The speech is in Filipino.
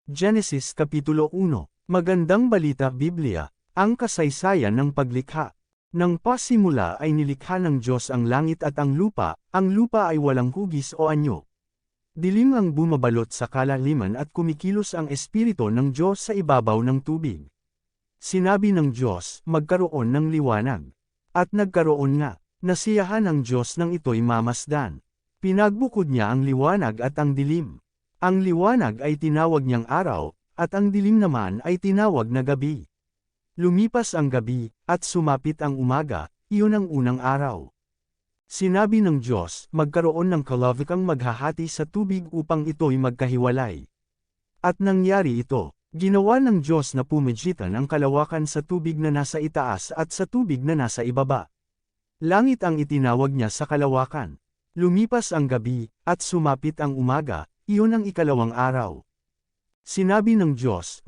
Genesis Kapitulo 1. Magandang balita Biblia, ang kasaysayan ng paglikha. Nang pasimula ay nilikha ng Diyos ang langit at ang lupa ay walang hugis o anyo. Dilim ang bumabalot sa kalaliman at kumikilos ang Espiritu ng Diyos sa ibabaw ng tubig. Sinabi ng Diyos, magkaroon ng liwanag. At nagkaroon nga, nasiyahan ng Diyos nang ito'y mamasdan. Pinagbukod niya ang liwanag at ang dilim. Ang liwanag ay tinawag niyang araw, at ang dilim naman ay tinawag na gabi. Lumipas ang gabi, at sumapit ang umaga, iyon ang unang araw. Sinabi ng Diyos, magkaroon ng kalavikang maghahati sa tubig upang ito'y magkahiwalay. At nangyari ito, ginawa ng Diyos na pumigitan ang kalawakan sa tubig na nasa itaas at sa tubig na nasa ibaba. Langit ang itinawag niya sa kalawakan. Lumipas ang gabi, at sumapit ang umaga, iyon ang ikalawang araw. Sinabi ng Diyos,